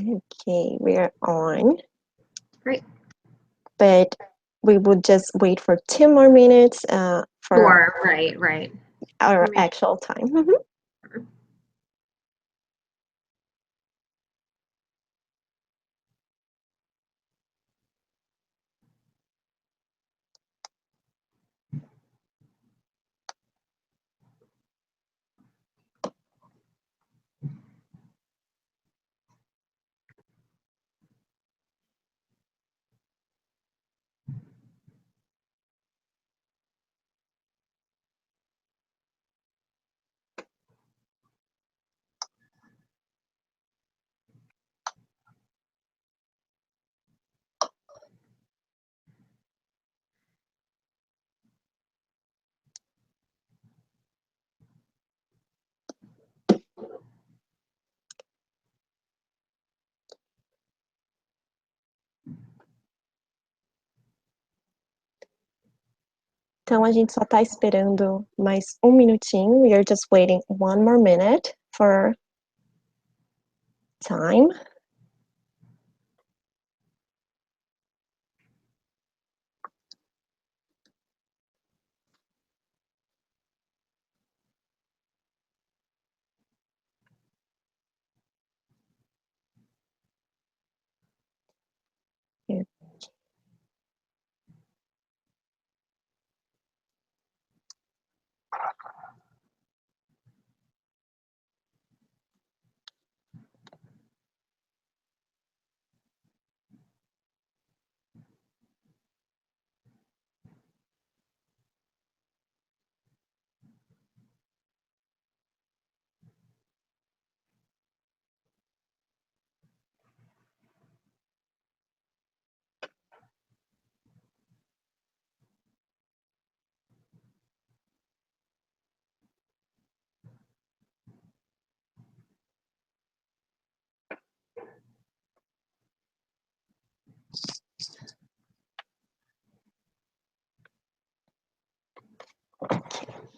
Okay, we are on. Great. But we would just wait for 2 more minutes for Right. our actual time. Então, a gente só está esperando mais 1 minutinho. We are just waiting 1 more minute for time.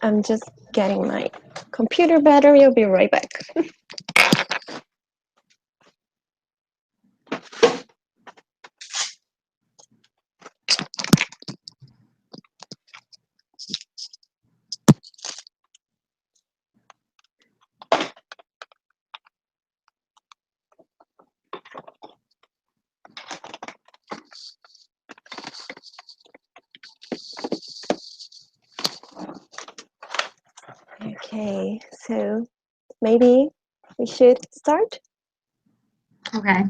I'm just getting my computer battery. I'll be right back. Okay, so maybe we should start? Okay.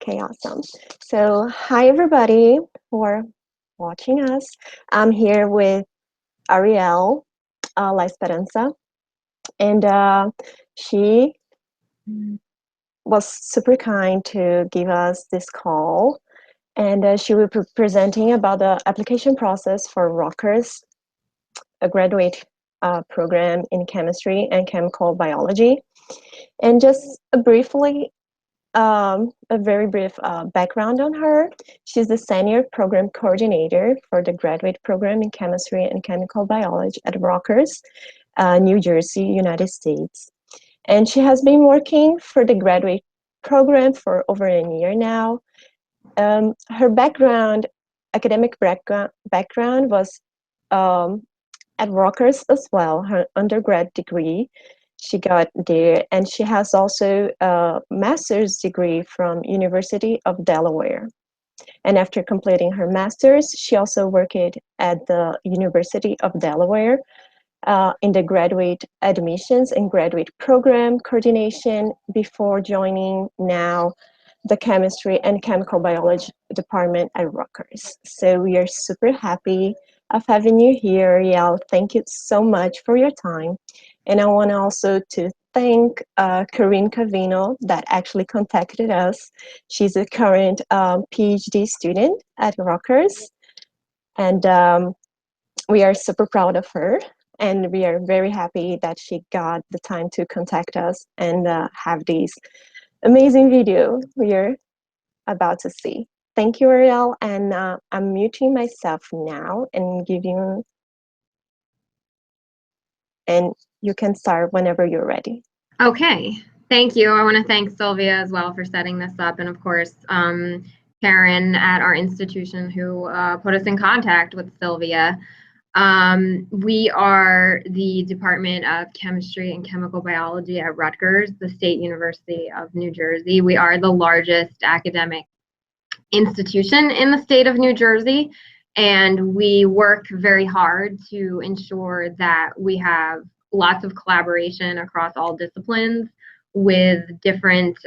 Okay, awesome. So hi, everybody who are watching us. I'm here with Arielle L'Esperance, and she was super kind to give us this call, and she will be presenting about the application process for Rutgers, a graduate program in chemistry and chemical biology. And just a very brief background on her. She's the senior program coordinator for the graduate program in chemistry and chemical biology at Rutgers, New Jersey, United States. And she has been working for the graduate program for over a year now. Her academic background was at Rutgers as well, her undergrad degree. She got there, and she has also a master's degree from University of Delaware. And after completing her master's, she also worked at the University of Delaware in the graduate admissions and graduate program coordination before joining now the chemistry and chemical biology department at Rutgers. So we are super happy of having you here, Arielle. Thank you so much for your time. And I want also to thank Corinne Cavino that actually contacted us. She's a current PhD student at Rutgers, and we are super proud of her. And we are very happy that she got the time to contact us and have this amazing video we are about to see. Thank you, Arielle, and I'm muting myself now and and you can start whenever you're ready. Okay. Thank you. I want to thank Sylvia as well for setting this up, and of course, Karen at our institution who put us in contact with Sylvia. We are the Department of Chemistry and Chemical Biology at Rutgers, the State University of New Jersey. We are the largest academic institution in the state of New Jersey, and we work very hard to ensure that we have lots of collaboration across all disciplines with different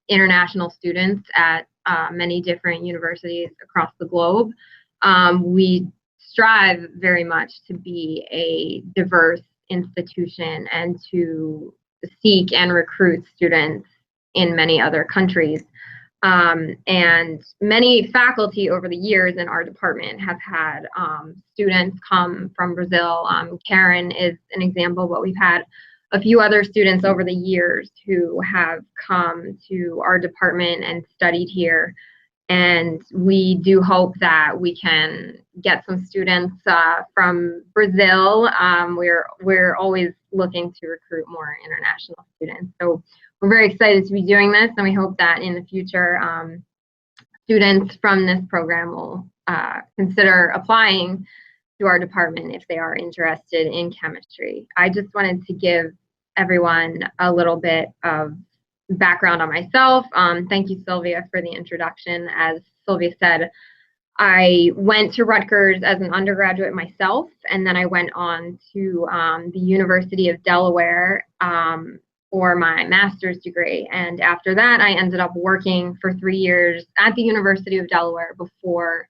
international students at many different universities across the globe. We strive very much to be a diverse institution and to seek and recruit students in many other countries. And many faculty over the years in our department have had students come from Brazil. Karen is an example, but we've had a few other students over the years who have come to our department and studied here. And we do hope that we can get some students from Brazil. We're always looking to recruit more international students. So we're very excited to be doing this, and we hope that in the future, students from this program will consider applying to our department if they are interested in chemistry. I just wanted to give everyone a little bit of background on myself. Thank you, Sylvia, for the introduction. As Sylvia said, I went to Rutgers as an undergraduate myself, and then I went on to the University of Delaware for my master's degree. And after that, I ended up working for 3 years at the University of Delaware before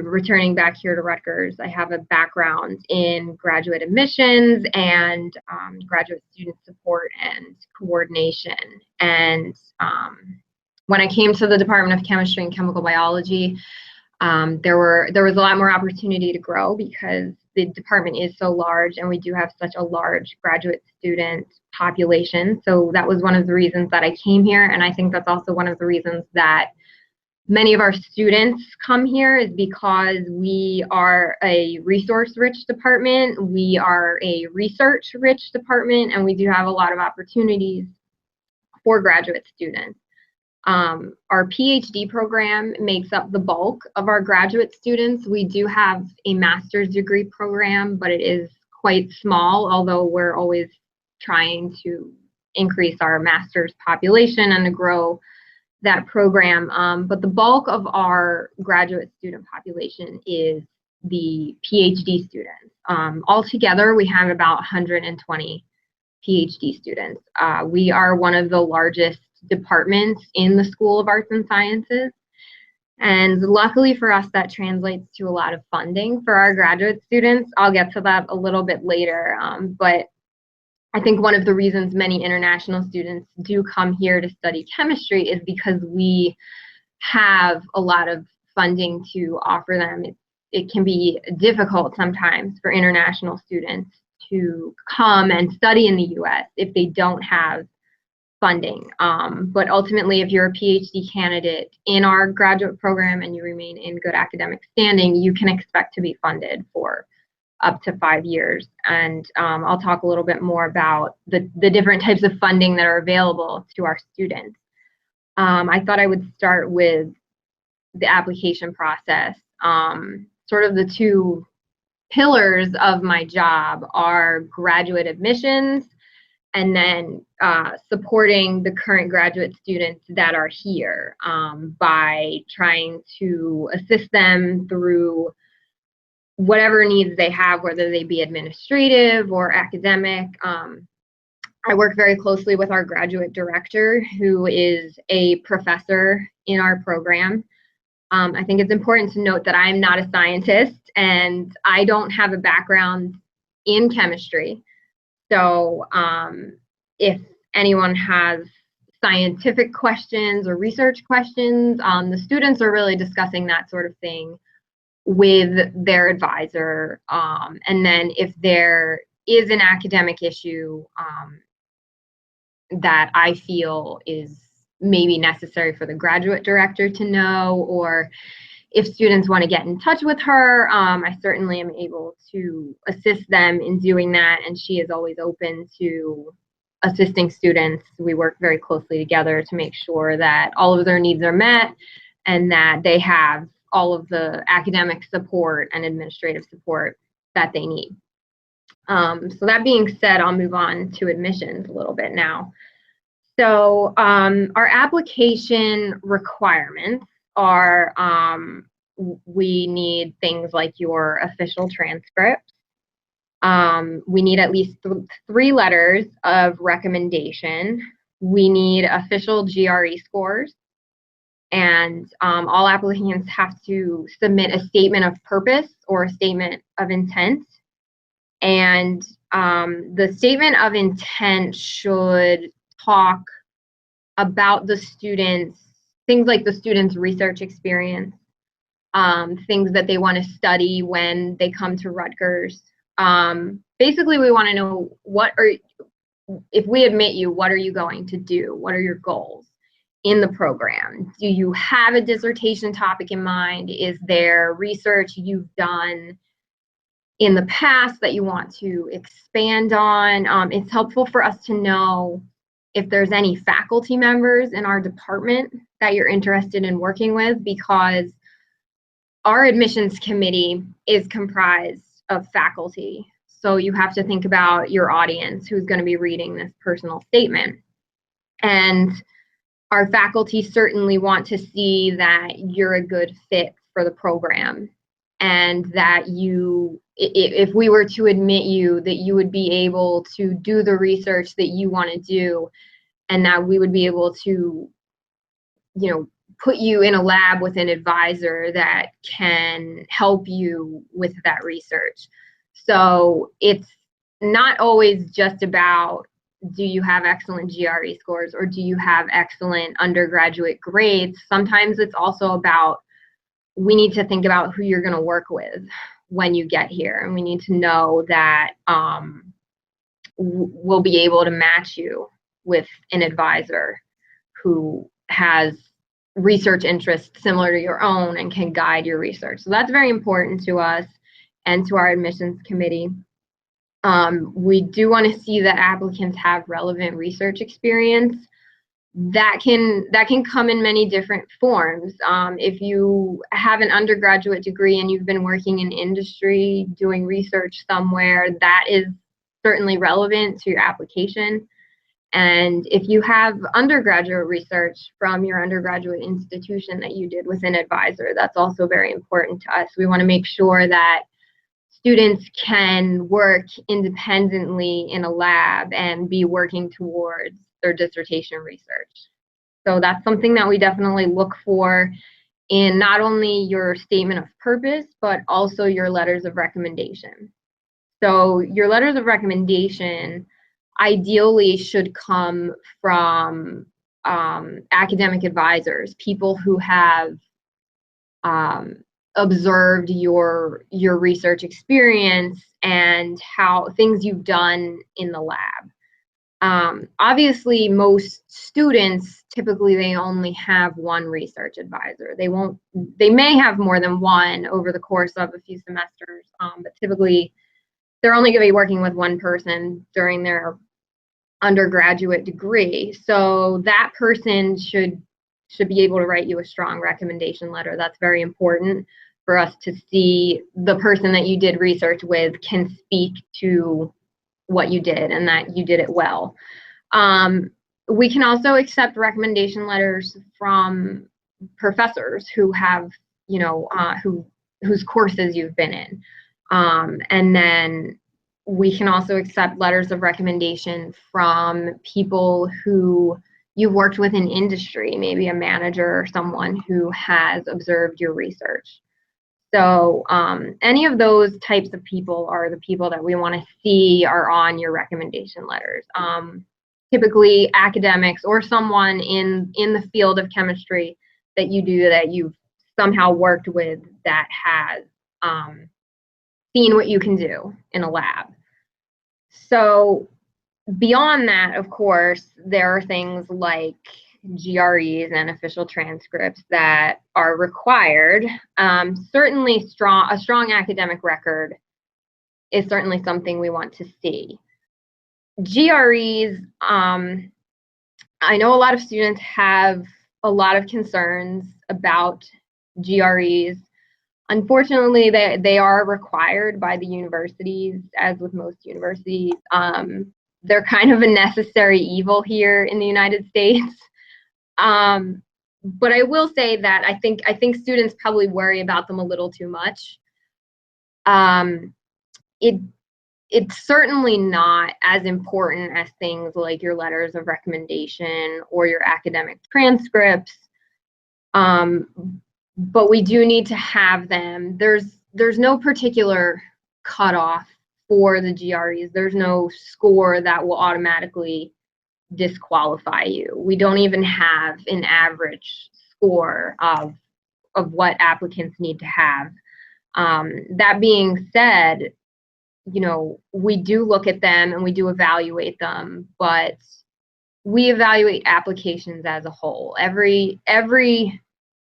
returning back here to Rutgers. I have a background in graduate admissions and graduate student support and coordination. And when I came to the Department of Chemistry and Chemical Biology, there was a lot more opportunity to grow because the department is so large and we do have such a large graduate student population. So that was one of the reasons that I came here, and I think that's also one of the reasons that many of our students come here is because we are a resource-rich department, we are a research-rich department, and we do have a lot of opportunities for graduate students. Our PhD program makes up the bulk of our graduate students. We do have a master's degree program, but it is quite small, although we're always trying to increase our master's population and to grow that program. But the bulk of our graduate student population is the PhD students. Altogether, we have about 120 PhD students. We are one of the largest departments in the School of Arts and Sciences. And luckily for us, that translates to a lot of funding for our graduate students. I'll get to that a little bit later, but I think one of the reasons many international students do come here to study chemistry is because we have a lot of funding to offer them. It can be difficult sometimes for international students to come and study in the US if they don't have funding. But ultimately, if you're a PhD candidate in our graduate program and you remain in good academic standing, you can expect to be funded for up to 5 years. And I'll talk a little bit more about the different types of funding that are available to our students. I thought I would start with the application process. Sort of the two pillars of my job are graduate admissions and then supporting the current graduate students that are here by trying to assist them through whatever needs they have, whether they be administrative or academic. I work very closely with our graduate director, who is a professor in our program. I think it's important to note that I'm not a scientist and I don't have a background in chemistry. So if anyone has scientific questions or research questions, the students are really discussing that sort of thing with their advisor. And then if there is an academic issue that I feel is maybe necessary for the graduate director to know, or if students want to get in touch with her, I certainly am able to assist them in doing that, and she is always open to assisting students. We work very closely together to make sure that all of their needs are met and that they have all of the academic support and administrative support that they need. So that being said, I'll move on to admissions a little bit now. So our application requirements are, we need things like your official transcript. We need at least 3 letters of recommendation. We need official GRE scores. And all applicants have to submit a statement of purpose or a statement of intent. And the statement of intent should talk about the students, things like the students' research experience, things that they want to study when they come to Rutgers. Basically, we want to know if we admit you, what are you going to do? What are your goals in the program? Do you have a dissertation topic in mind? Is there research you've done in the past that you want to expand on? It's helpful for us to know if there's any faculty members in our department that you're interested in working with, because our admissions committee is comprised of faculty. So you have to think about your audience who's going to be reading this personal statement. And our faculty certainly want to see that you're a good fit for the program, and that you, if we were to admit you, that you would be able to do the research that you want to do, and that we would be able to, you know, put you in a lab with an advisor that can help you with that research. So it's not always just about, do you have excellent GRE scores or do you have excellent undergraduate grades? Sometimes it's also about, we need to think about who you're going to work with when you get here, and we need to know that we'll be able to match you with an advisor who has research interests similar to your own and can guide your research. So that's very important to us and to our admissions committee. We do want to see that applicants have relevant research experience. That can come in many different forms. If you have an undergraduate degree and you've been working in industry doing research somewhere, that is certainly relevant to your application. And if you have undergraduate research from your undergraduate institution that you did with an advisor, that's also very important to us. We want to make sure that students can work independently in a lab and be working towards their dissertation research. So that's something that we definitely look for in not only your statement of purpose, but also your letters of recommendation. So your letters of recommendation ideally should come from academic advisors, people who have observed your research experience and how things you've done in the lab. Obviously, most students, typically they only have one research advisor. They may have more than one over the course of a few semesters, but typically they're only going to be working with one person during their undergraduate degree. So that person should be able to write you a strong recommendation letter. That's very important for us to see the person that you did research with can speak to what you did and that you did it well. We can also accept recommendation letters from professors who have, you know, whose courses you've been in. And then we can also accept letters of recommendation from people who you've worked with in industry, maybe a manager or someone who has observed your research. So any of those types of people are the people that we want to see are on your recommendation letters. Typically academics or someone in the field of chemistry that you've somehow worked with that has seen what you can do in a lab. So beyond that, of course, there are things like GREs and official transcripts that are required. Certainly a strong academic record is certainly something we want to see. GREs, I know a lot of students have a lot of concerns about GREs. Unfortunately, they are required by the universities, as with most universities. They're kind of a necessary evil here in the United States. But I will say that I think students probably worry about them a little too much. It's certainly not as important as things like your letters of recommendation or your academic transcripts. But we do need to have them. There's no particular cutoff for the GREs. There's no score that will automatically disqualify you. We don't even have an average score of what applicants need to have. That being said, you know, we do look at them and we do evaluate them, but we evaluate applications as a whole. Every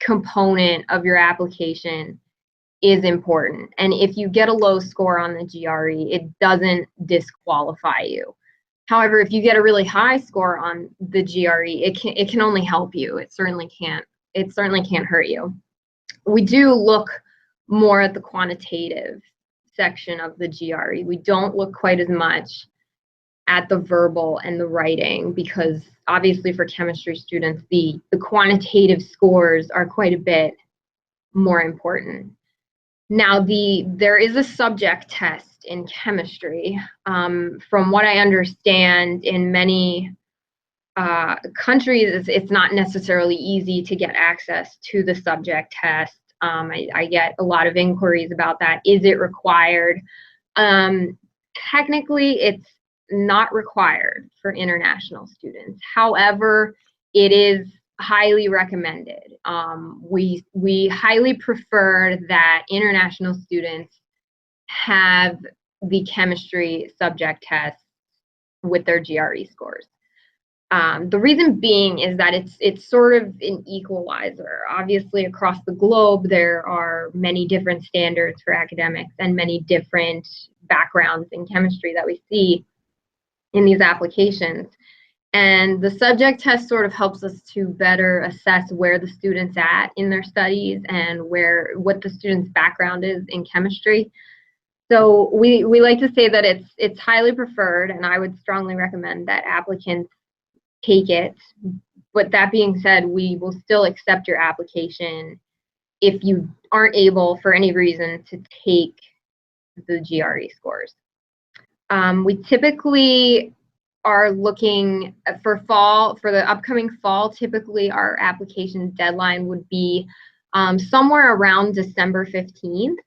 component of your application is important. And if you get a low score on the GRE, it doesn't disqualify you. However, if you get a really high score on the GRE, it can only help you. It certainly can't hurt you. We do look more at the quantitative section of the GRE. We don't look quite as much at the verbal and the writing, because obviously for chemistry students, the quantitative scores are quite a bit more important. Now, there is a subject test in chemistry. From what I understand, in many countries, it's not necessarily easy to get access to the subject test. I get a lot of inquiries about that. Is it required? Technically, it's not required for international students. However, it is highly recommended. We highly prefer that international students have the chemistry subject test with their GRE scores. The reason being is that it's sort of an equalizer. Obviously, across the globe, there are many different standards for academics and many different backgrounds in chemistry that we see in these applications. And the subject test sort of helps us to better assess where the student's at in their studies and what the student's background is in chemistry. So we like to say that it's highly preferred, and I would strongly recommend that applicants take it. But that being said, we will still accept your application if you aren't able for any reason to take the GRE scores. We typically are looking for the upcoming fall. Typically our application deadline would be somewhere around December 15th.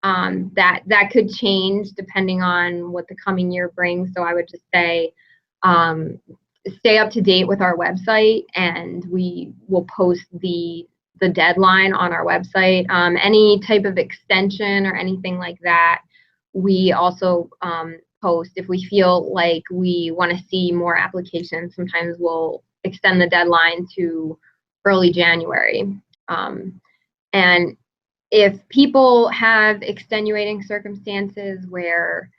That could change depending on what the coming year brings. So I would just say stay up to date with our website, and we will post the deadline on our website. Any type of extension or anything like that, we also post. If we feel like we want to see more applications, sometimes we'll extend the deadline to early January. And if people have extenuating circumstances where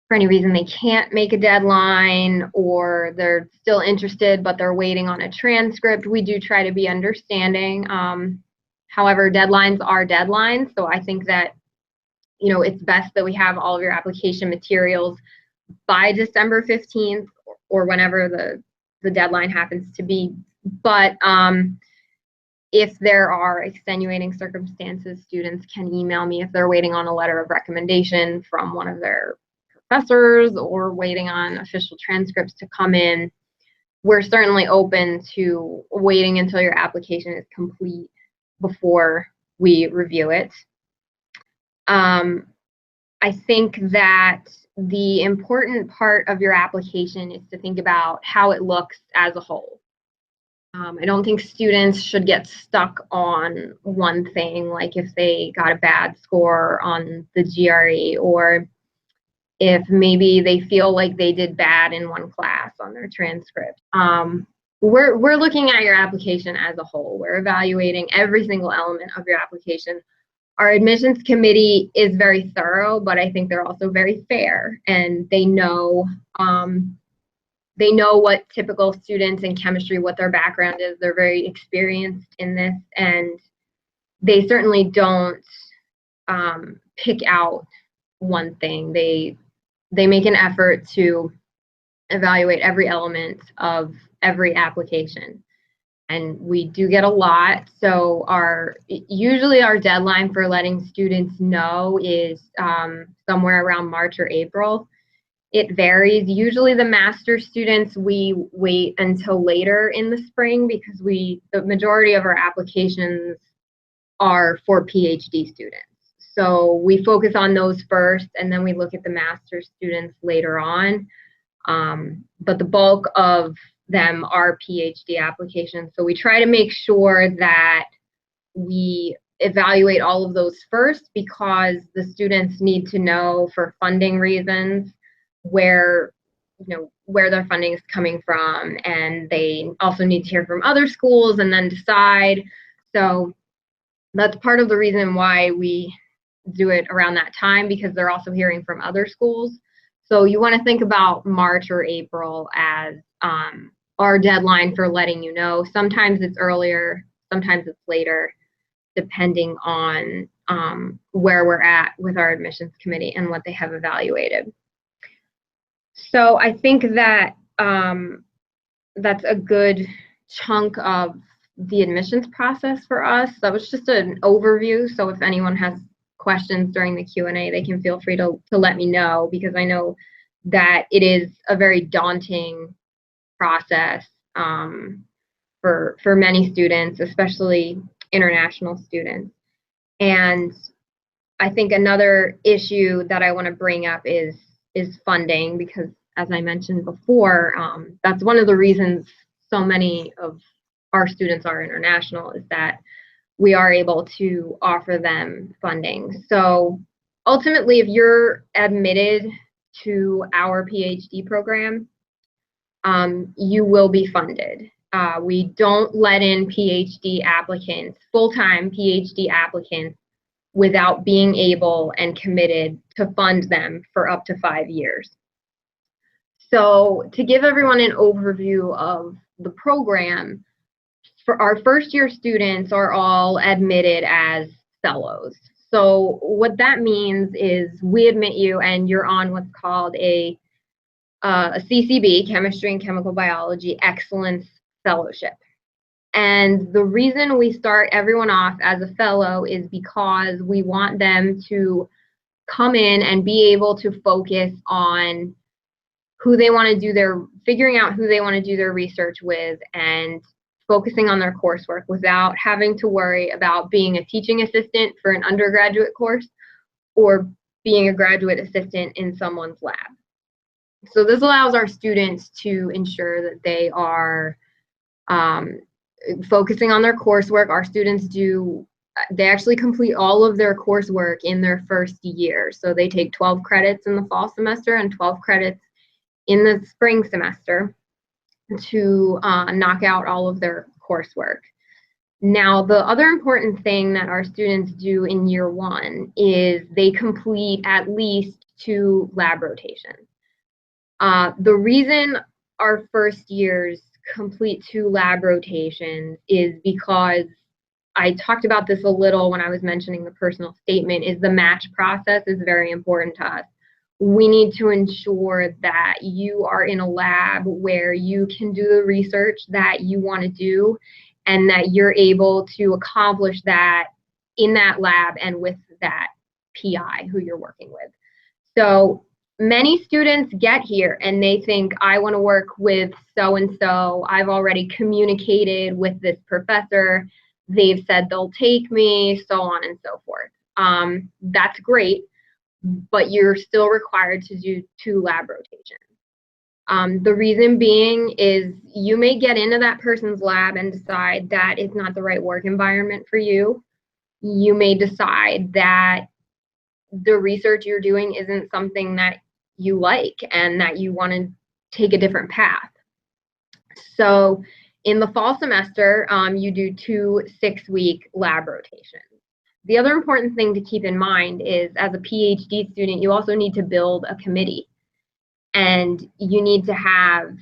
for any reason they can't make a deadline, or they're still interested but they're waiting on a transcript, we do try to be understanding. However, deadlines are deadlines, so I think that, you know, it's best that we have all of your application materials by December 15th or whenever the deadline happens to be. But if there are extenuating circumstances, students can email me if they're waiting on a letter of recommendation from one of their professors or waiting on official transcripts to come in. We're certainly open to waiting until your application is complete before we review it. I think that the important part of your application is to think about how it looks as a whole. I don't think students should get stuck on one thing, like if they got a bad score on the GRE, or if maybe they feel like they did bad in one class on their transcript. We're looking at your application as a whole. We're evaluating every single element of your application Our admissions committee is very thorough, but I think they're also very fair, and they know what typical students in chemistry, what their background is. They're very experienced in this, and they certainly don't pick out one thing. They make an effort to evaluate every element of every application. And we do get a lot. So usually our deadline for letting students know is somewhere around March or April. It varies. Usually the master students, we wait until later in the spring because the majority of our applications are for PhD students. So we focus on those first, and then we look at the master students later on. But the bulk of them are PhD applications. So we try to make sure that we evaluate all of those first, because the students need to know, for funding reasons, where their funding is coming from, and they also need to hear from other schools and then decide. So that's part of the reason why we do it around that time, because they're also hearing from other schools. So you want to think about March or April as our deadline for letting you know. Sometimes it's earlier, sometimes it's later, depending on where we're at with our admissions committee and what they have evaluated. So I think that that's a good chunk of the admissions process for us. That was just an overview. So if anyone has questions during the Q&A, they can feel free to let me know, because I know that it is a very daunting process for many students, especially international students. And I think another issue that I want to bring up is funding, because as I mentioned before, that's one of the reasons so many of our students are international, is that we are able to offer them funding. So ultimately, if you're admitted to our PhD program, you will be funded. We don't let in PhD applicants, full-time PhD applicants, without being able and committed to fund them for up to 5 years. So to give everyone an overview of the program, for our first year students are all admitted as fellows. So what that means is we admit you and you're on what's called a CCB, Chemistry and Chemical Biology Excellence Fellowship. And the reason we start everyone off as a fellow is because we want them to come in and be able to focus on figuring out who they want to do their research with, and focusing on their coursework without having to worry about being a teaching assistant for an undergraduate course or being a graduate assistant in someone's lab. So this allows our students to ensure that they are focusing on their coursework. Our students they actually complete all of their coursework in their first year. So they take 12 credits in the fall semester and 12 credits in the spring semester to knock out all of their coursework. Now, the other important thing that our students do in year one is they complete at least 2 lab rotations. The reason our first years complete 2 lab rotations is because I talked about this a little when I was mentioning the personal statement, is the match process is very important to us. We need to ensure that you are in a lab where you can do the research that you want to do, and that you're able to accomplish that in that lab and with that PI who you're working with. So many students get here and they think, I want to work with so-and-so. I've already communicated with this professor. They've said they'll take me, so on and so forth. That's great, but you're still required to do 2 lab rotations. The reason being is you may get into that person's lab and decide that it's not the right work environment for you. You may decide that the research you're doing isn't something that you like and that you want to take a different path. So in the fall semester, you do 2 6-week lab rotations. The other important thing to keep in mind is, as a PhD student, you also need to build a committee, and you need to have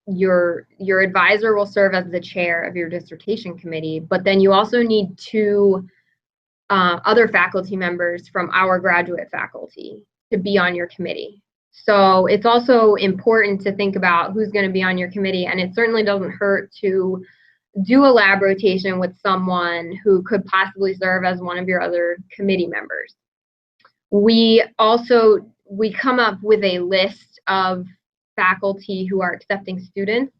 your advisor will serve as the chair of your dissertation committee, but then you also need two other faculty members from our graduate faculty to be on your committee. So it's also important to think about who's going to be on your committee, and it certainly doesn't hurt to do a lab rotation with someone who could possibly serve as one of your other committee members. We come up with a list of faculty who are accepting students.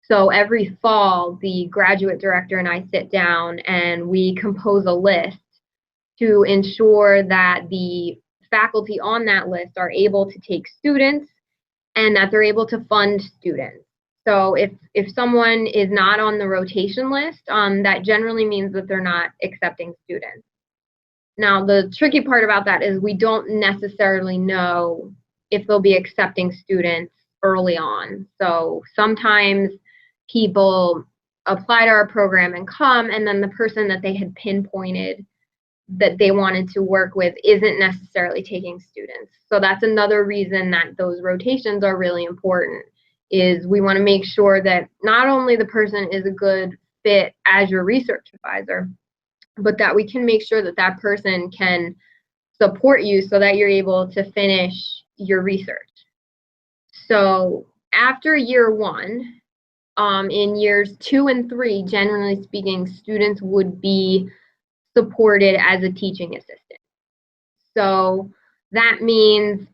So every fall, the graduate director and I sit down and we compose a list to ensure that the faculty on that list are able to take students and that they're able to fund students. So if someone is not on the rotation list, that generally means that they're not accepting students. Now, the tricky part about that is we don't necessarily know if they'll be accepting students early on. So sometimes people apply to our program and come, and then the person that they had pinpointed that they wanted to work with isn't necessarily taking students. So that's another reason that those rotations are really important, is we want to make sure that not only the person is a good fit as your research advisor, but that we can make sure that that person can support you so that you're able to finish your research. So after year one, in years 2 and 3, generally speaking, students would be supported as a teaching assistant. So that means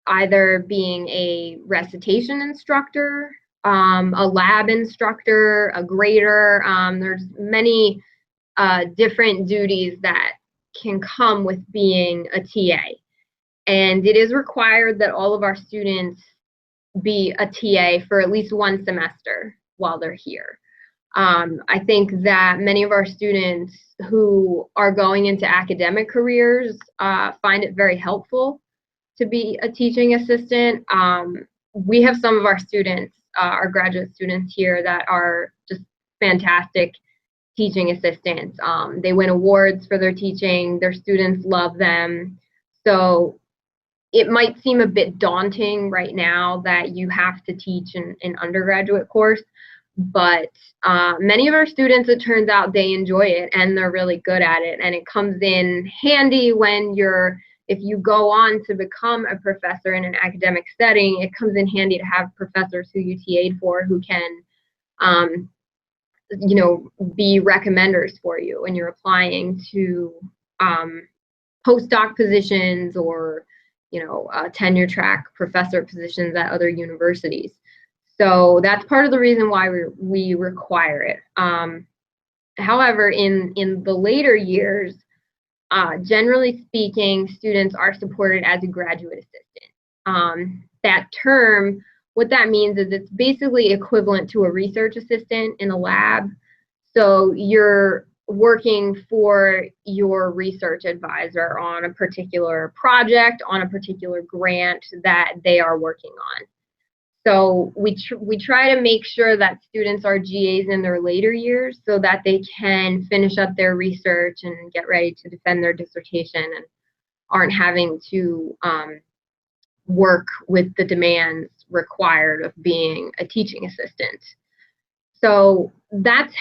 either being a recitation instructor, a lab instructor, a grader. There's many different duties that can come with being a TA. And it is required that all of our students be a TA for at least one semester while they're here. I think that many of our students who are going into academic careers find it very helpful to be a teaching assistant. We have some of our students, our graduate students here, that are just fantastic teaching assistants. They win awards for their teaching. Their students love them. So it might seem a bit daunting right now that you have to teach an undergraduate course, but many of our students, it turns out, they enjoy it and they're really good at it, and it comes in handy when if you go on to become a professor in an academic setting. It comes in handy to have professors who you TA'd for who can be recommenders for you when you're applying to postdoc positions or tenure track professor positions at other universities. So that's part of the reason why we require it. However, in the later years, generally speaking, students are supported as a graduate assistant. That term, what that means is it's basically equivalent to a research assistant in a lab. So you're working for your research advisor on a particular project, on a particular grant that they are working on. So we try to make sure that students are GAs in their later years so that they can finish up their research and get ready to defend their dissertation and aren't having to work with the demands required of being a teaching assistant. So that's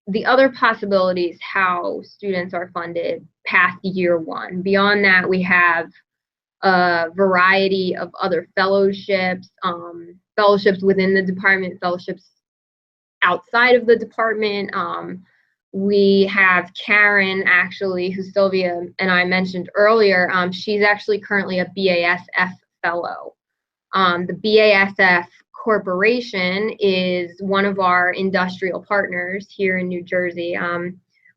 the other possibilities how students are funded past year one. Beyond that, we have a variety of other fellowships, fellowships within the department, fellowships outside of the department. We have Karen, actually, who Sylvia and I mentioned earlier. She's actually currently a BASF fellow. The BASF Corporation is one of our industrial partners here in New Jersey.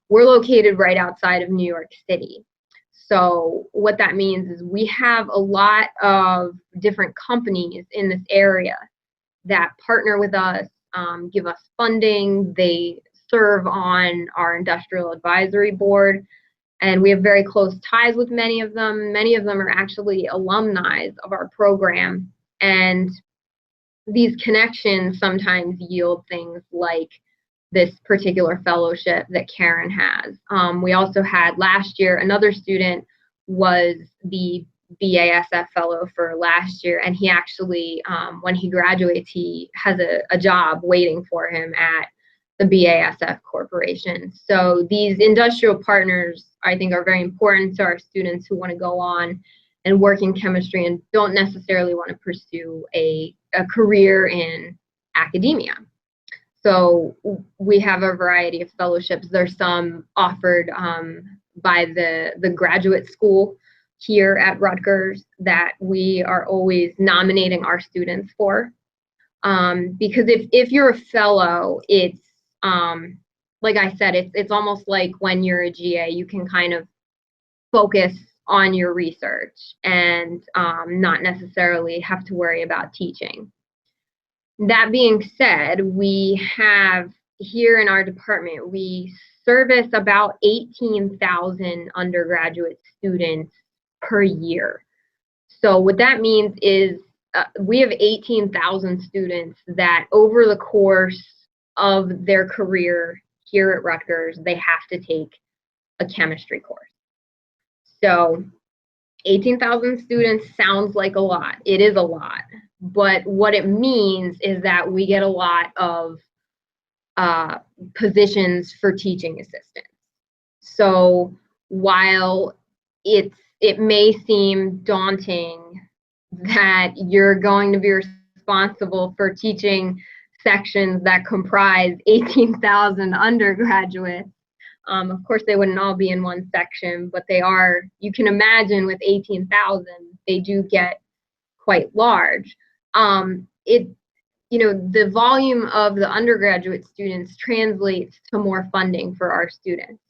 We're located right outside of New York City. So what that means is we have a lot of different companies in this area that partner with us, give us funding. They serve on our industrial advisory board, and we have very close ties with many of them. Many of them are actually alumni of our program, and these connections sometimes yield things like this particular fellowship that Karen has. We also had last year, another student was the BASF fellow for last year, and he actually, when he graduates, he has a job waiting for him at the BASF Corporation. So these industrial partners, I think, are very important to our students who want to go on and work in chemistry and don't necessarily want to pursue a career in academia. So we have a variety of fellowships. There's some offered by the graduate school here at Rutgers that we are always nominating our students for. Because if you're a fellow, it's like I said, it's almost like when you're a GA, you can kind of focus on your research and not necessarily have to worry about teaching. That being said, we have here in our department, we service about 18,000 undergraduate students per year. So what that means is we have 18,000 students that over the course of their career here at Rutgers, they have to take a chemistry course. So 18,000 students sounds like a lot. It is a lot. But what it means is that we get a lot of positions for teaching assistants. So while it may seem daunting that you're going to be responsible for teaching sections that comprise 18,000 undergraduates, of course, they wouldn't all be in one section, but they are, you can imagine with 18,000, they do get quite large. The volume of the undergraduate students translates to more funding for our students.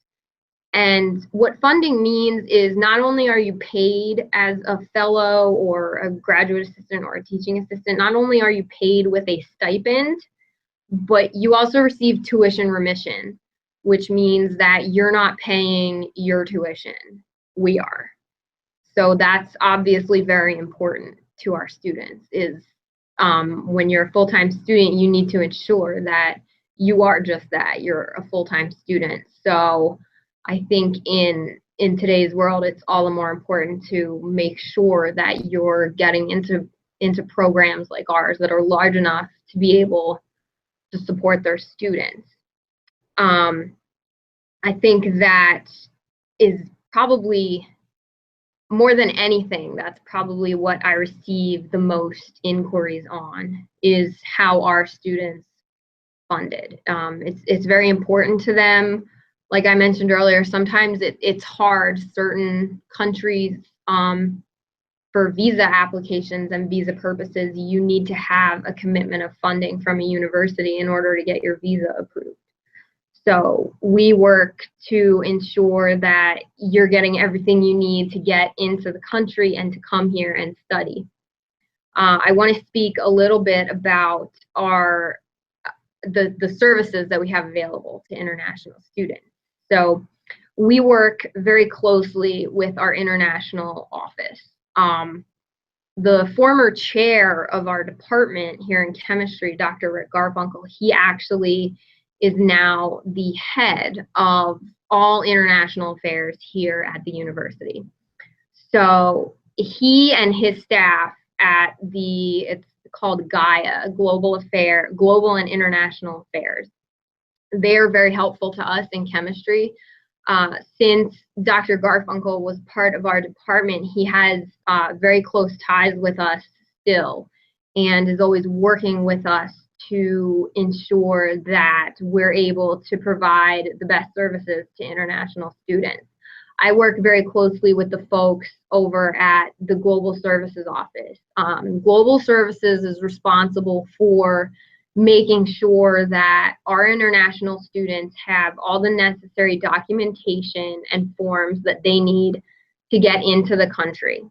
And what funding means is not only are you paid as a fellow or a graduate assistant or a teaching assistant, not only are you paid with a stipend, but you also receive tuition remission, which means that you're not paying your tuition. We are. So that's obviously very important to our students is when you're a full-time student, you need to ensure that you are just that, you're a full-time student. So I think in today's world, it's all the more important to make sure that you're getting into programs like ours that are large enough to be able to support their students. I think that is probably more than anything, that's probably what I receive the most inquiries on is how our students funded. It's very important to them. Like I mentioned earlier, sometimes it's hard. Certain countries, for visa applications and visa purposes, you need to have a commitment of funding from a university in order to get your visa approved. So we work to ensure that you're getting everything you need to get into the country and to come here and study. I want to speak a little bit about the services that we have available to international students. So we work very closely with our international office. The former chair of our department here in chemistry, Dr. Rick Garfunkel, he actually is now the head of all international affairs here at the university. So he and his staff at it's called GAIA, Global and International Affairs. They are very helpful to us in chemistry. Since Dr. Garfunkel was part of our department, he has very close ties with us still and is always working with us to ensure that we're able to provide the best services to international students. I work very closely with the folks over at the Global Services Office. Global Services is responsible for making sure that our international students have all the necessary documentation and forms that they need to get into the country.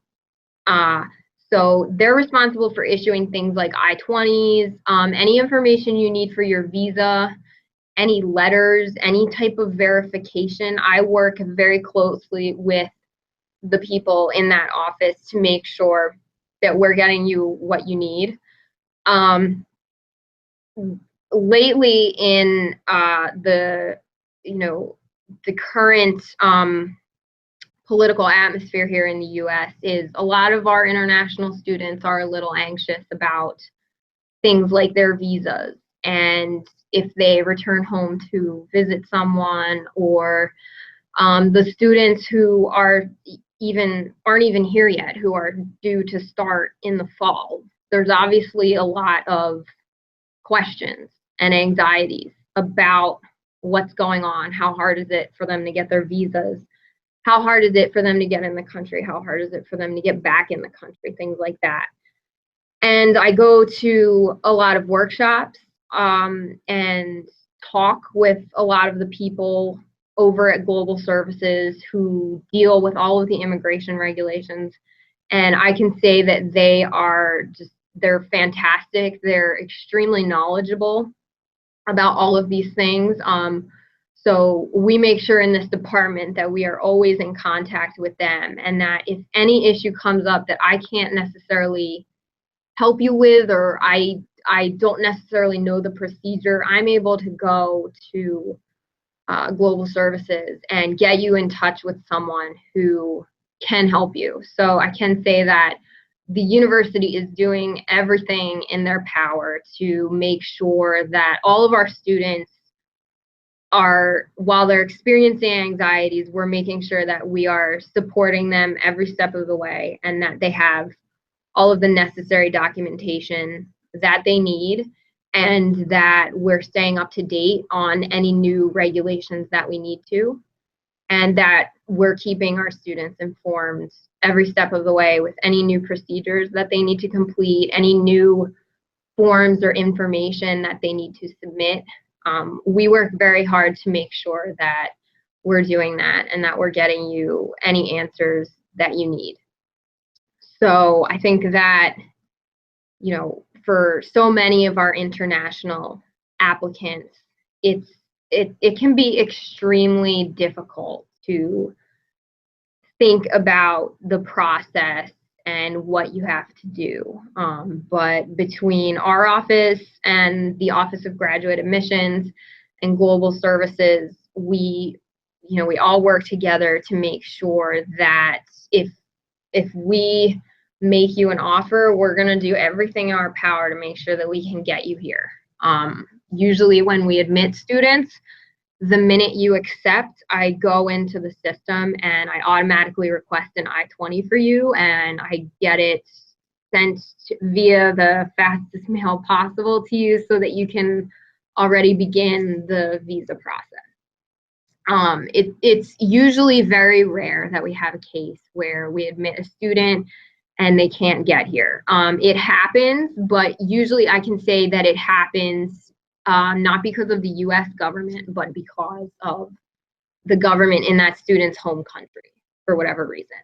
So they're responsible for issuing things like I-20s, any information you need for your visa, any letters, any type of verification. I work very closely with the people in that office to make sure that we're getting you what you need. lately in the current political atmosphere here in the U.S. is a lot of our international students are a little anxious about things like their visas and if they return home to visit someone, or the students who aren't even here yet, who are due to start in the fall. There's obviously a lot of questions and anxieties about what's going on. How hard is it for them to get their visas? How hard is it for them to get in the country? How hard is it for them to get back in the country? Things like that. And I go to a lot of workshops and talk with a lot of the people over at Global Services who deal with all of the immigration regulations. And I can say that they're fantastic. They're extremely knowledgeable about all of these things. So we make sure in this department that we are always in contact with them, and that if any issue comes up that I can't necessarily help you with, or I don't necessarily know the procedure, I'm able to go to Global Services and get you in touch with someone who can help you. So I can say that the university is doing everything in their power to make sure that all of our students are, while they're experiencing anxieties, we're making sure that we are supporting them every step of the way, and that they have all of the necessary documentation that they need, and that we're staying up to date on any new regulations that we need to, and that we're keeping our students informed every step of the way with any new procedures that they need to complete, any new forms or information that they need to submit. We work very hard to make sure that we're doing that and that we're getting you any answers that you need. So I think that, for so many of our international applicants, it can be extremely difficult to think about the process and what you have to do. But between our office and the Office of Graduate Admissions and Global Services, we all work together to make sure that if we make you an offer, we're going to do everything in our power to make sure that we can get you here. Usually when we admit students, the minute you accept, I go into the system and I automatically request an I-20 for you, and I get it sent via the fastest mail possible to you so that you can already begin the visa process. It's usually very rare that we have a case where we admit a student and they can't get here. It happens, but usually I can say that it happens not because of the U.S. government, but because of the government in that student's home country for whatever reason.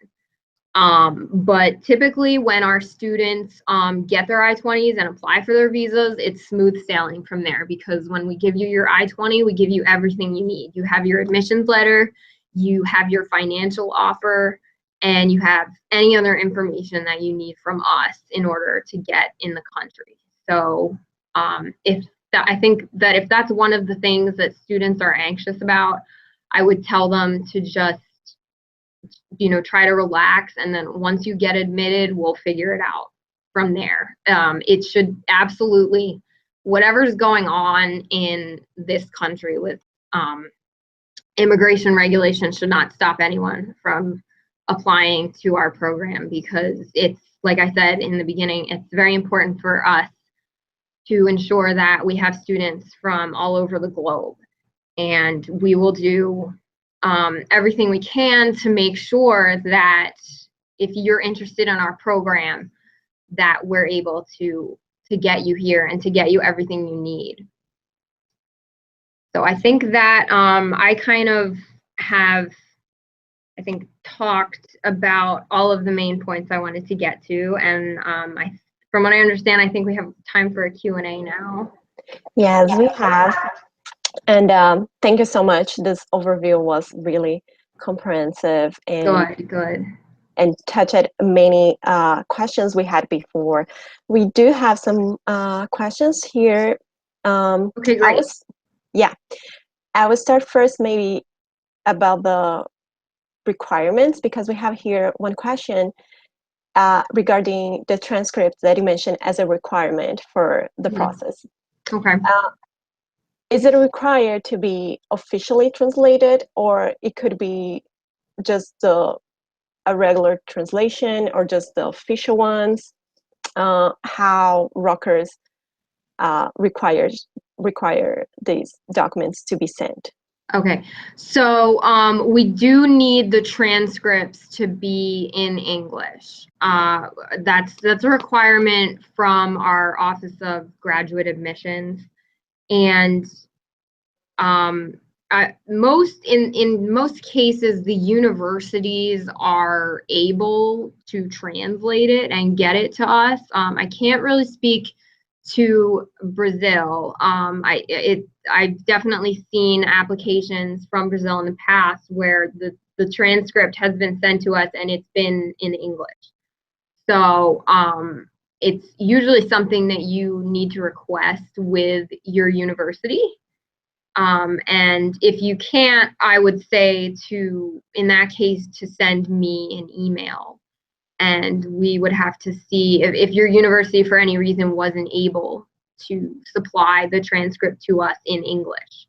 But typically when our students get their I-20s and apply for their visas, it's smooth sailing from there, because when we give you your I-20, we give you everything you need. You have your admissions letter, you have your financial offer, and you have any other information that you need from us in order to get in the country. So I think that if that's one of the things that students are anxious about, I would tell them to just try to relax, and then once you get admitted, we'll figure it out from there. It should absolutely, whatever's going on in this country with immigration regulations should not stop anyone from applying to our program, because it's, like I said in the beginning, it's very important for us to ensure that we have students from all over the globe, and we will do everything we can to make sure that if you're interested in our program, that we're able to get you here and to get you everything you need. So I think that I kind of have, I think, talked about all of the main points I wanted to get to, and from what I understand, I think we have time for a Q&A now. Yes, we have. And thank you so much. This overview was really comprehensive and good. And touched many questions we had before. We do have some questions here Okay, great. I will start first maybe about the requirements, because we have here one question regarding the transcript that you mentioned as a requirement for the process. Okay. Is it required to be officially translated, or it could be just a regular translation, or just the official ones? How Rutgers require these documents to be sent? Okay, so we do need the transcripts to be in English. That's a requirement from our Office of Graduate Admissions, and in most cases, the universities are able to translate it and get it to us. I can't really speak to Brazil. I've definitely seen applications from Brazil in the past where the transcript has been sent to us and it's been in English. So it's usually something that you need to request with your university. And if you can't, I would say in that case, to send me an email. And we would have to see if your university for any reason wasn't able to supply the transcript to us in English.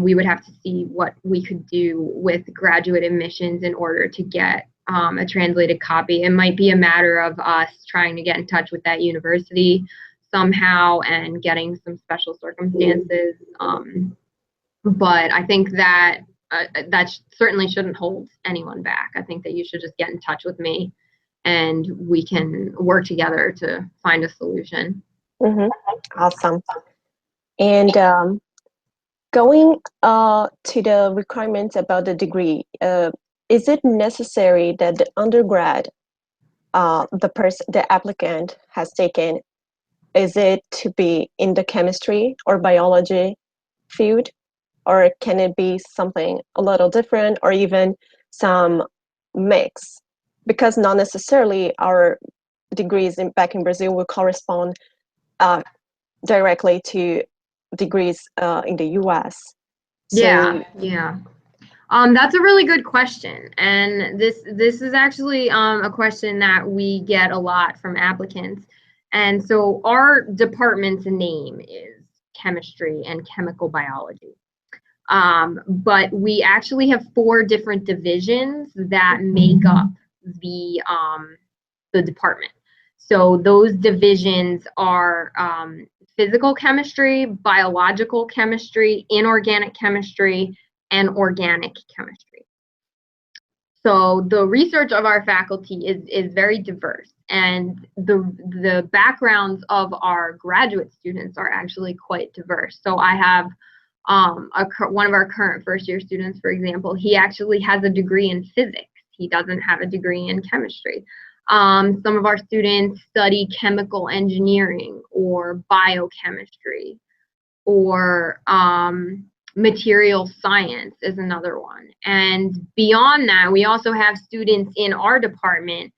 We would have to see what we could do with graduate admissions in order to get a translated copy. It might be a matter of us trying to get in touch with that university somehow and getting some special circumstances. But I think that that certainly shouldn't hold anyone back. I think that you should just get in touch with me and we can work together to find a solution. Mm-hmm. Awesome. And going to the requirements about the degree, is it necessary that the undergrad the applicant has taken, is it to be in the chemistry or biology field, or can it be something a little different, or even some mix? Because not necessarily our degrees back in Brazil will correspond directly to degrees in the US. So, yeah. That's a really good question, and this is actually a question that we get a lot from applicants. And so our department's name is chemistry and chemical biology, but we actually have 4 different divisions that make up the department. So those divisions are physical chemistry, biological chemistry, inorganic chemistry, and organic chemistry. So the research of our faculty is very diverse, and the backgrounds of our graduate students are actually quite diverse. So I have one of our current first-year students, for example, he actually has a degree in physics. He doesn't have a degree in chemistry. Some of our students study chemical engineering or biochemistry, or material science is another one. And beyond that, we also have students in our department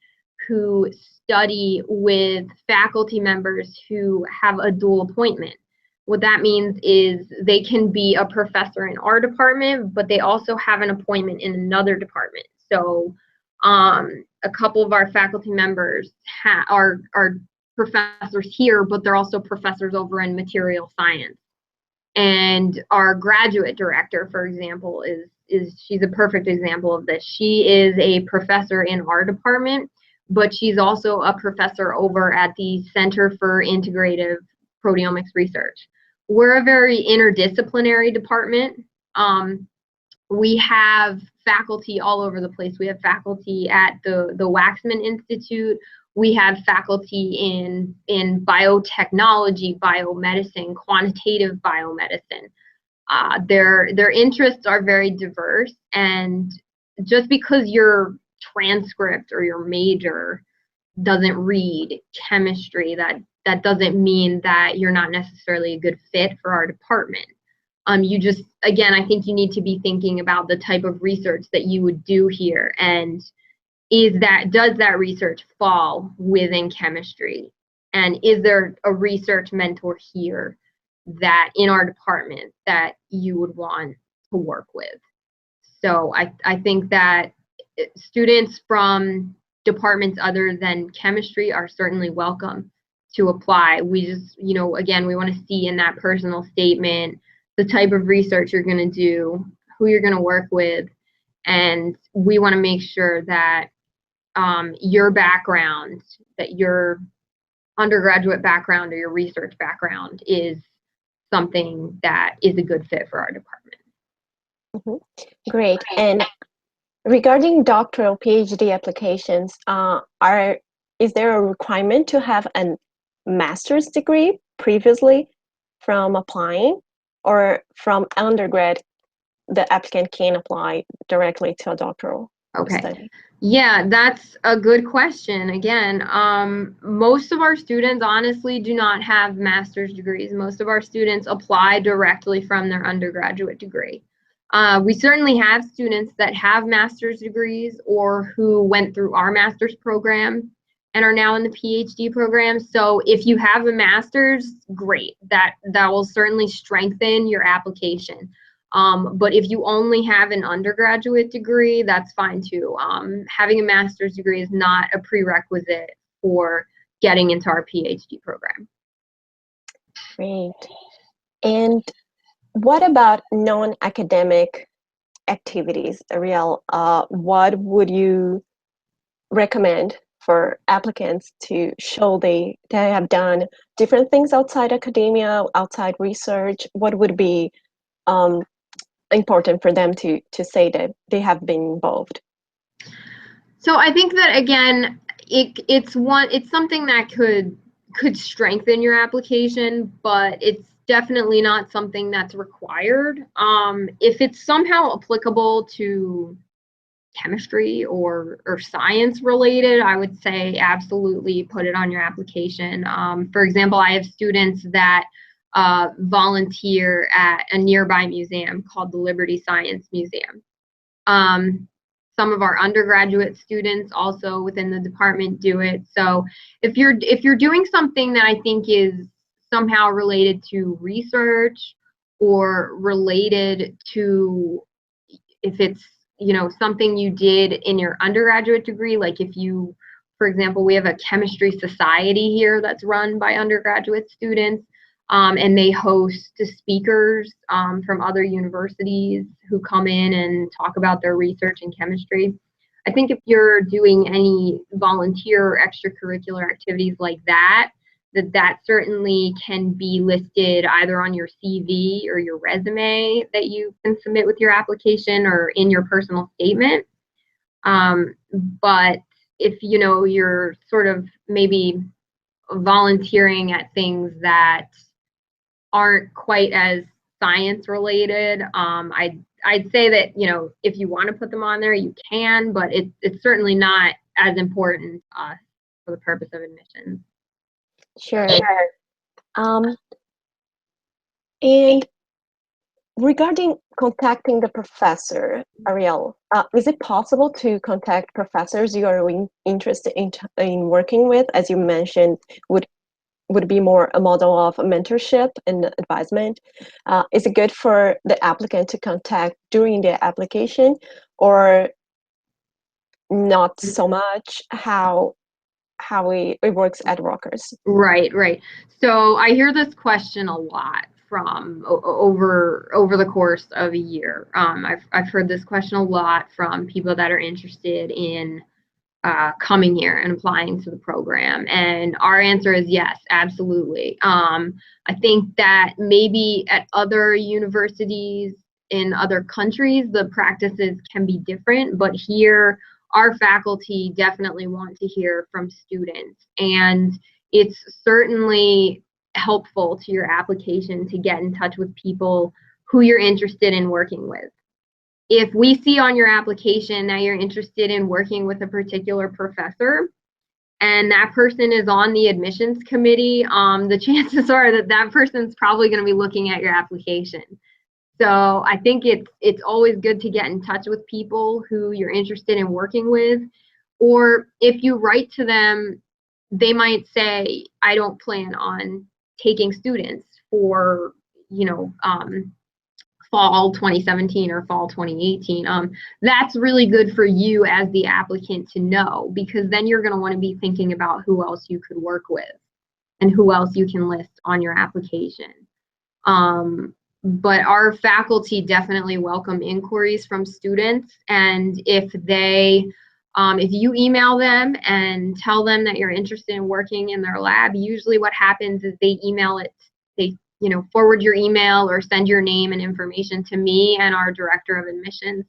who study with faculty members who have a dual appointment. What that means is they can be a professor in our department, but they also have an appointment in another department. So a couple of our faculty members are professors here, but they're also professors over in material science. And our graduate director, for example, she's a perfect example of this. She is a professor in our department, but she's also a professor over at the Center for Integrative Proteomics Research. We're a very interdisciplinary department. We have faculty all over the place. We have faculty at the Waxman Institute. We have faculty in biotechnology, biomedicine, quantitative biomedicine. Their interests are very diverse, and just because your transcript or your major doesn't read chemistry, that doesn't mean that you're not necessarily a good fit for our department. You just, again, I think you need to be thinking about the type of research that you would do here, and does that research fall within chemistry? And is there a research mentor here that in our department that you would want to work with. So I think that students from departments other than chemistry are certainly welcome to apply. We just, again, we want to see in that personal statement the type of research you're going to do, who you're going to work with, and we want to make sure that your background, that your undergraduate background or your research background is something that is a good fit for our department. Mm-hmm. Great. And regarding doctoral PhD applications, is there a requirement to have a master's degree previously from applying, or from undergrad the applicant can apply directly to a doctoral study? Yeah, that's a good question. Again, most of our students honestly do not have master's degrees. Most of our students apply directly from their undergraduate degree. We certainly have students that have master's degrees or who went through our master's program and are now in the PhD program. So if you have a master's, great. That will certainly strengthen your application. But if you only have an undergraduate degree, that's fine too. Having a master's degree is not a prerequisite for getting into our PhD program. Great. And what about non-academic activities, Arielle? What would you recommend for applicants to show they have done different things outside academia, outside research? What would be important for them to say that they have been involved? So I think that, again, it's something that could strengthen your application, but it's definitely not something that's required. If it's somehow applicable to chemistry or science related, I would say absolutely put it on your application. For example, I have students that volunteer at a nearby museum called the Liberty Science Museum. Some of our undergraduate students also within the department do it. So if you're doing something that I think is somehow related to research or related to, if it's something you did in your undergraduate degree, like if you, for example, we have a chemistry society here that's run by undergraduate students, and they host speakers from other universities who come in and talk about their research in chemistry. I think if you're doing any volunteer or extracurricular activities like that, that certainly can be listed either on your CV or your resume that you can submit with your application or in your personal statement. But if you're sort of maybe volunteering at things that aren't quite as science related, I'd say that if you want to put them on there, you can, but it's certainly not as important for the purpose of admissions. Sure. And regarding contacting the professor, Arielle, is it possible to contact professors you are interested in working with? As you mentioned, would be more a model of mentorship and advisement. Is it good for the applicant to contact during the application, or not so much? How it works at Rutgers? Right. So I hear this question a lot from over the course of a year. I've heard this question a lot from people that are interested in coming here and applying to the program, and our answer is yes, absolutely. I think that maybe at other universities in other countries the practices can be different, but here our faculty definitely want to hear from students, and it's certainly helpful to your application to get in touch with people who you're interested in working with. If we see on your application that you're interested in working with a particular professor and that person is on the admissions committee, the chances are that person's probably going to be looking at your application. So I think it's always good to get in touch with people who you're interested in working with, or if you write to them, they might say, I don't plan on taking students for, fall 2017 or fall 2018, that's really good for you as the applicant to know, because then you're going to want to be thinking about who else you could work with and who else you can list on your application. But our faculty definitely welcome inquiries from students, and if you email them and tell them that you're interested in working in their lab, usually what happens is they forward your email or send your name and information to me and our director of admissions,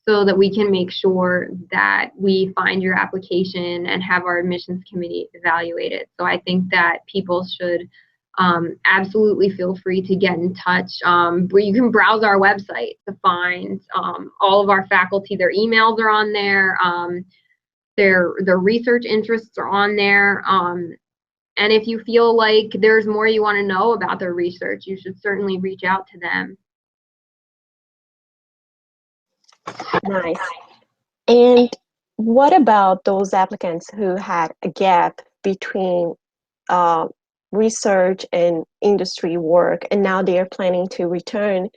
so that we can make sure that we find your application and have our admissions committee evaluate it. So I think that people should absolutely feel free to get in touch. Where you can browse our website to find all of our faculty. Their emails are on there. Their research interests are on there. And if you feel like there's more you want to know about their research, you should certainly reach out to them. Nice. And what about those applicants who had a gap between research and industry work, and now they are planning to return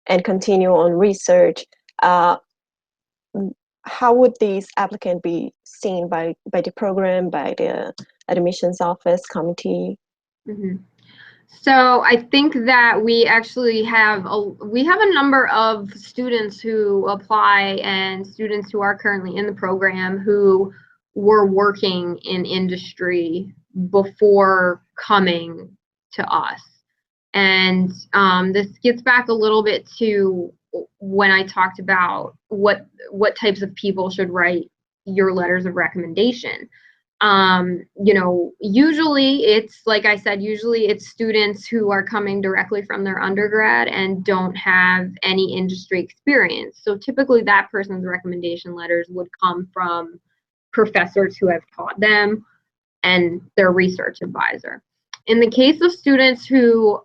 and continue on research? How would these applicants be seen by the program, by the admissions office committee? Mm-hmm. So I think that we actually have a number of students who apply and students who are currently in the program who were working in industry before coming to us. And this gets back a little bit to when I talked about what types of people should write your letters of recommendation. Usually it's, like I said, usually it's students who are coming directly from their undergrad and don't have any industry experience. So typically that person's recommendation letters would come from professors who have taught them and their research advisor. In the case of students who,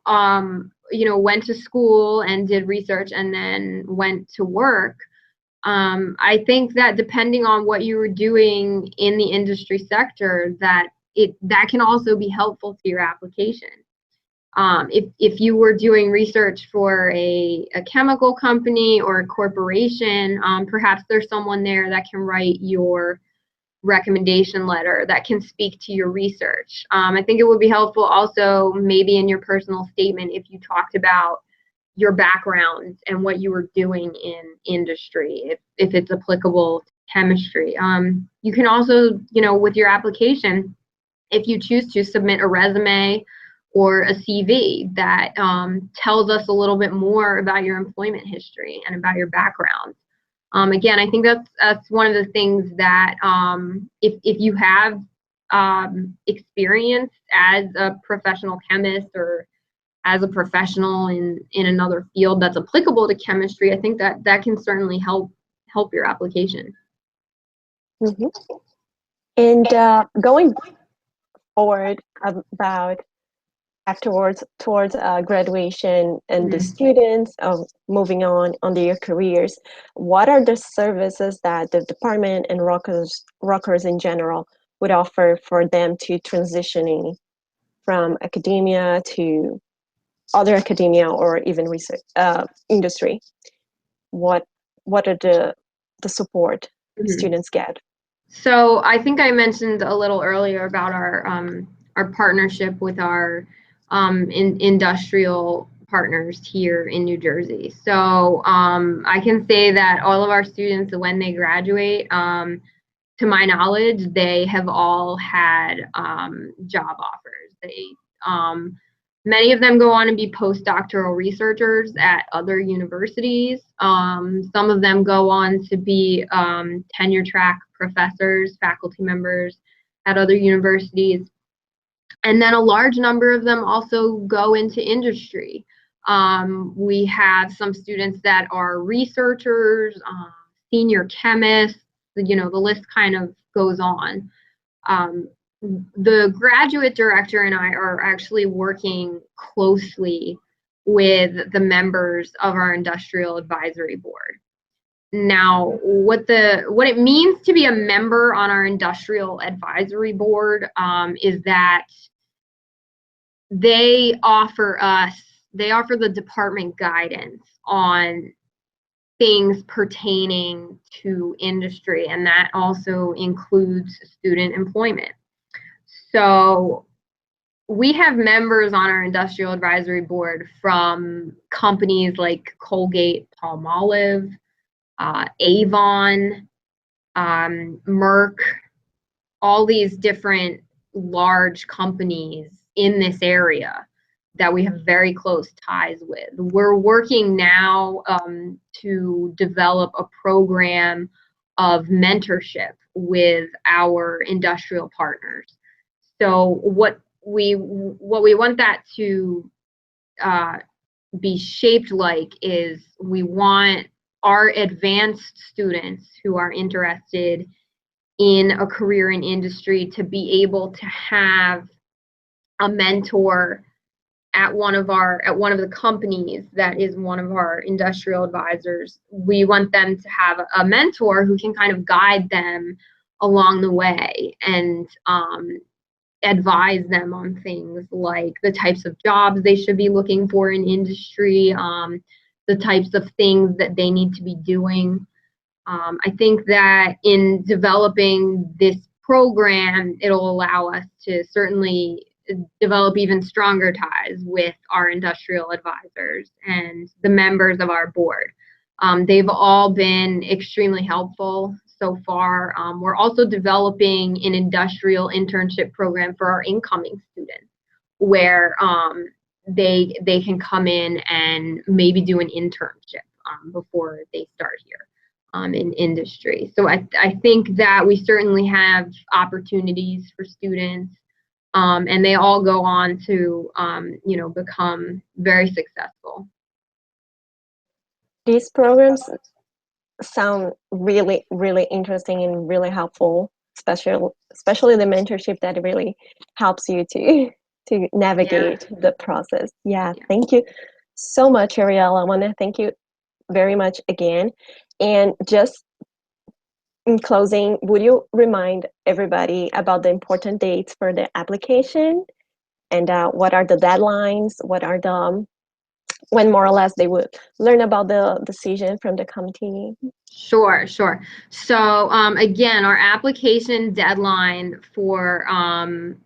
went to school and did research and then went to work, I think that depending on what you were doing in the industry sector, that can also be helpful to your application. If you were doing research for a chemical company or a corporation, perhaps there's someone there that can write your recommendation letter that can speak to your research. I think it would be helpful also maybe in your personal statement if you talked about your background and what you were doing in industry, if it's applicable to chemistry. You can also, with your application, if you choose to, submit a resume or a CV that tells us a little bit more about your employment history and about your background. Again, I think that's one of the things that if you have experience as a professional chemist or as a professional in another field that's applicable to chemistry, I think that can certainly help your application. Mm-hmm. And going forward about afterwards towards graduation and the students moving on their careers, what are the services that the department and Rutgers in general would offer for them to transitioning from academia to other academia or even research industry? What are the support students get? So I think I mentioned a little earlier about our partnership with our industrial partners here in New Jersey. So I can say that all of our students, when they graduate, to my knowledge, they have all had job offers. Many of them go on to be postdoctoral researchers at other universities. Some of them go on to be tenure track professors, faculty members at other universities. And then a large number of them also go into industry. We have some students that are researchers, senior chemists, the list kind of goes on. The graduate director and I are actually working closely with the members of our industrial advisory board. Now, what it means to be a member on our industrial advisory board is that they offer the department guidance on things pertaining to industry, and that also includes student employment. So we have members on our industrial advisory board from companies like Colgate, Palmolive, Avon, Merck, all these different large companies in this area that we have very close ties with. We're working now to develop a program of mentorship with our industrial partners. So what we want that to be shaped like is, we want our advanced students who are interested in a career in industry to be able to have a mentor at one of the companies that is one of our industrial advisors. We want them to have a mentor who can kind of guide them along the way and advise them on things like the types of jobs they should be looking for in industry, the types of things that they need to be doing. I think that in developing this program, it'll allow us to certainly develop even stronger ties with our industrial advisors and the members of our board. They've all been extremely helpful so far. We're also developing an industrial internship program for our incoming students, where they can come in and maybe do an internship before they start here in industry. So I think that we certainly have opportunities for students, and they all go on to become very successful. These programs sound really, really interesting and really helpful, especially the mentorship that really helps you to navigate the process. Yeah, thank you so much, Arielle. I want to thank you very much again. And just in closing, would you remind everybody about the important dates for the application, and what are the deadlines? What are the when more or less they would learn about the decision from the committee? Sure. So again, our application deadline for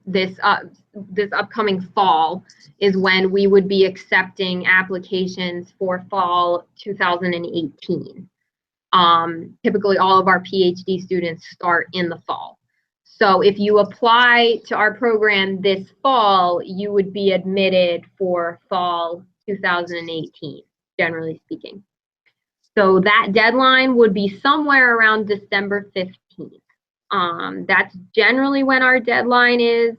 this upcoming fall is when we would be accepting applications for fall 2018. Typically, all of our PhD students start in the fall. So if you apply to our program this fall, you would be admitted for fall 2018, generally speaking. So that deadline would be somewhere around December 15th. That's generally when our deadline is.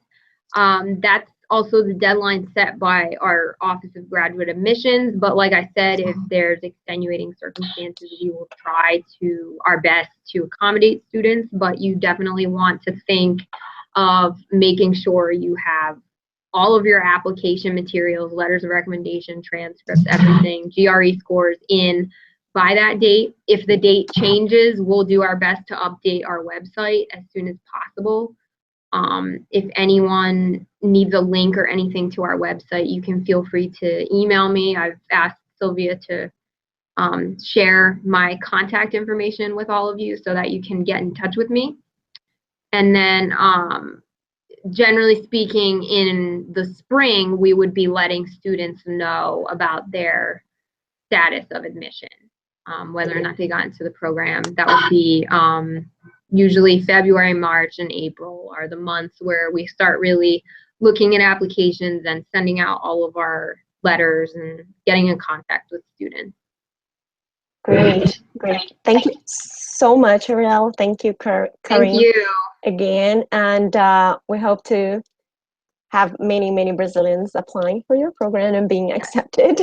That's also the deadline set by our Office of Graduate Admissions. But like I said, if there's extenuating circumstances, we will try our best to accommodate students. But you definitely want to think of making sure you have all of your application materials, letters of recommendation, transcripts, everything, GRE scores in by that date. If the date changes, we'll do our best to update our website as soon as possible. If anyone needs a link or anything to our website, you can feel free to email me. I've asked Sylvia to share my contact information with all of you so that you can get in touch with me. And then generally speaking, in the spring, we would be letting students know about their status of admission, whether or not they got into the program. That would be usually February, March, and April are the months where we start really looking at applications and sending out all of our letters and getting in contact with students. Great. Thank you so much, Arielle. Thank you, Karin. Thank you. Again, and we hope to have many Brazilians applying for your program and being accepted.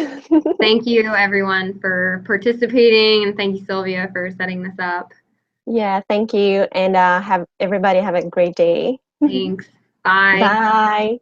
Thank you, everyone, for participating, and thank you, Sylvia, for setting this up. Yeah, thank you, and everybody have a great day. Thanks. Bye. Bye.